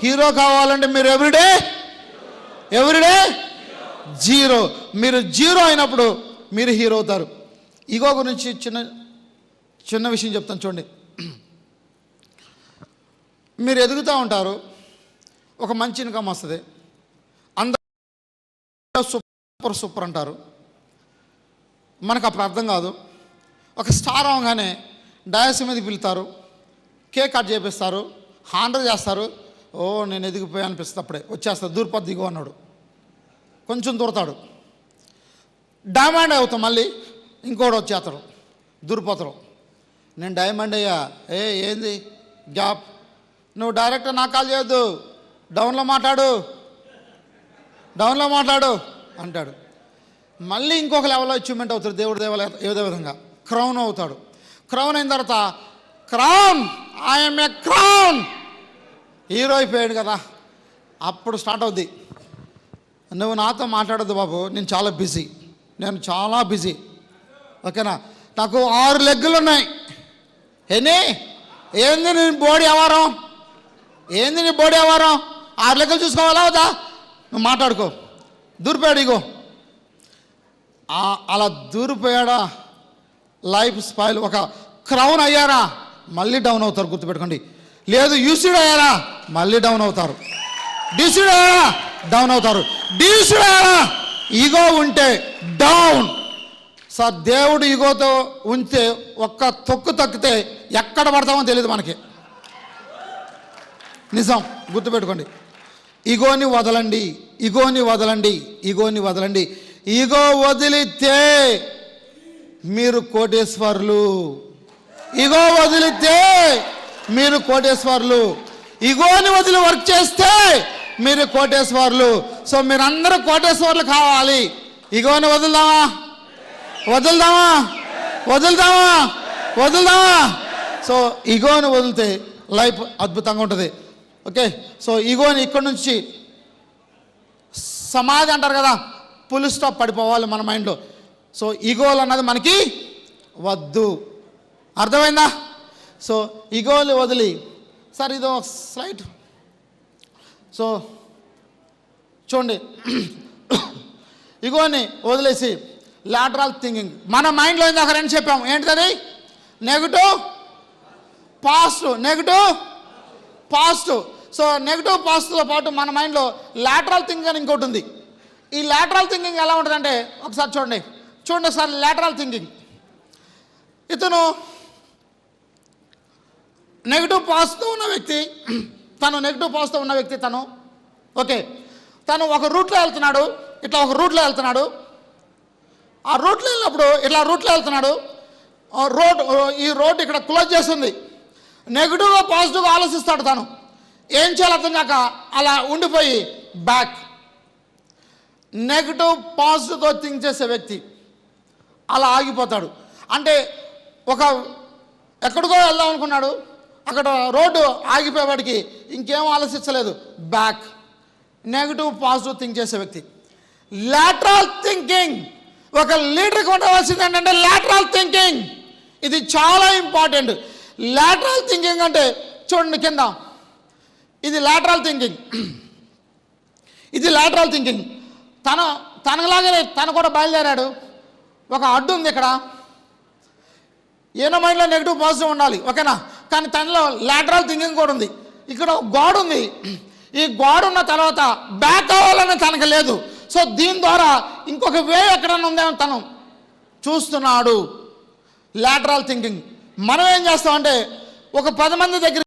Hero కావాలంటే మీరు everyday zero. మీరు జీరో అయినప్పుడు మీరు హీరో అవుతారు. ఈగో గురించి చిన్న విషయం చెప్తాను చూడండి. మీరు ఎదుగుతూ ఉంటారు, ఒక మంచి ఇన్కమ్ వస్తుంది, అందరూ సూపర్ అంటారు. మనకు అప్పుడు అర్థం కాదు. ఒక స్టార్ అవగానే డయాస్ మీద పిలుతారు, కేక్ కట్ చేపిస్తారు, హాండర్ చేస్తారు. ఓ నేను ఎదిగిపోయా అనిపిస్తుంది. అప్పుడే వచ్చేస్తా దూరపద్ది దిగు అన్నాడు, కొంచెం దూరతాడు, డైమండ్ అవుతాం, మళ్ళీ ఇంకోటి వచ్చేస్తాడు, దూరిపోతాడు. నేను డైమండ్ అయ్యా, ఏంది గ్యాప్, నువ్వు డైరెక్ట్ నాకు కాల్ చేయొద్దు, డౌన్లో మాట్లాడు అంటాడు. మళ్ళీ ఇంకొక లెవెల్లో అచీవ్మెంట్ అవుతాడు. దేవుడు ఏదో విధంగా క్రౌన్ అవుతాడు. క్రౌన్ అయిన తర్వాత crown I'm a crown hero అయిపోయాడు కదా. అప్పుడు స్టార్ట్ అవుద్ది, నువ్వు నాతో మాట్లాడద్దు బాబు, నేను చాలా బిజీ, ఓకేనా. నాకు 6 లెగ్గులు ఉన్నాయి. ఏంది నీ బాడీ వ్యవహారం, 6 లెగ్గులు చూసుకోవాలా వద్దా, నువ్వు మాట్లాడుకో. దూరిపోయాడు ఇగో, అలా దూరిపోయాడా లైఫ్ స్పాయిల్. ఒక క్రౌన్ అయ్యారా మళ్ళీ డౌన్ అవుతారు, గుర్తుపెట్టుకోండి. లేదు యూసీడ్ అయ్యారా మళ్ళీ డౌన్ అవుతారు, డీసీడ్ అయ్యారా డౌన్ అవుతారు, డీసీడ్ అయ్యారా ఈగో ఉంటే డౌన్. సార్ దేవుడు ఈగోతో ఉంటే ఒక్క తొక్కు తక్కితే ఎక్కడ పడతామో తెలియదు మనకి. నిజం, గుర్తుపెట్టుకోండి. ఈగోని వదలండి. ఈగో వదిలితే మీరు కోటేశ్వర్లు. ఈగోని వదిలి వర్క్ చేస్తే మీరు కోటేశ్వర్లు. సో మీరందరూ కోటేశ్వర్లు కావాలి. ఈగోని వదులుదామా. సో ఈగోని వదిలితే లైఫ్ అద్భుతంగా ఉంటుంది. ఓకే, సో ఈగోని ఇక్కడ నుంచి సమాధి అంటారు కదా, ఫుల్ స్టాప్ పడిపోవాలి మన మైండ్లో. సో ఈగోలు అన్నది మనకి వద్దు, అర్థమైందా? సో ఈగోలు వదిలి, సార్ ఇదో స్లైడ్. సో చూడండి, ఈగోని వదిలేసి లాటరల్ థింకింగ్. మన మైండ్లో ఇందాక రెండు చెప్పాము, ఏంటిది? Negative positive. సో నెగటివ్ పాజిటివ్తో పాటు మన మైండ్లో లాటరల్ థింకింగ్ అని ఇంకోటి ఉంది. ఈ లాటరల్ థింకింగ్ ఎలా ఉంటుందంటే, ఒకసారి చూడండి సార్. లాటరల్ థింకింగ్, ఇతను నెగటివ్ పాజిటివ్ ఉన్న వ్యక్తి, తను ఓకే, తను ఒక రూట్లో వెళ్తున్నాడు, ఇట్లా ఒక రూట్లో వెళ్తున్నాడు. ఆ రూట్లో వెళ్ళినప్పుడు ఈ రోడ్ ఇక్కడ క్లోజ్ చేస్తుంది. నెగిటివ్గా పాజిటివ్గా ఆలోచిస్తాడు. తను ఏం చేయాలి అర్థం కాక అలా ఉండిపోయి బ్యాక్. నెగిటివ్ పాజిటివ్తో థింక్ చేసే వ్యక్తి అలా ఆగిపోతాడు. అంటే ఎక్కడికో వెళ్దాం అనుకున్నాడు, అక్కడ రోడ్డు ఆగిపోయేవాడికి ఇంకేం ఆలోచించలేదు, బ్యాక్. నెగిటివ్ పాజిటివ్ థింక్ చేసే వ్యక్తి. లాటరల్ థింకింగ్, ఒక లీడర్కి ఉండవలసింది ఏంటంటే లాటరల్ థింకింగ్. ఇది చాలా ఇంపార్టెంట్. లాటరల్ థింకింగ్ అంటే చూడండి కింద, ఇది లాటరల్ థింకింగ్. తనలాగానే తను కూడా బయలుదేరాడు. ఒక అడ్డు ఉంది ఇక్కడ, ఏనో మైండ్లో నెగిటివ్ పాజిటివ్ ఉండాలి, ఓకేనా. కానీ తనలో లాటరల్ థింకింగ్ కూడా ఉంది. ఇక్కడ ఒక గోడ ఉంది, ఈ గోడ ఉన్న తర్వాత బ్యాక్ అవ్వాలని తనకు లేదు. సో దీని ద్వారా ఇంకొక వే ఎక్కడన్నా ఉందేమో తను చూస్తున్నాడు. Lateral thinking. మనం ఏం చేస్తామంటే, ఒక 10 మంది దగ్గర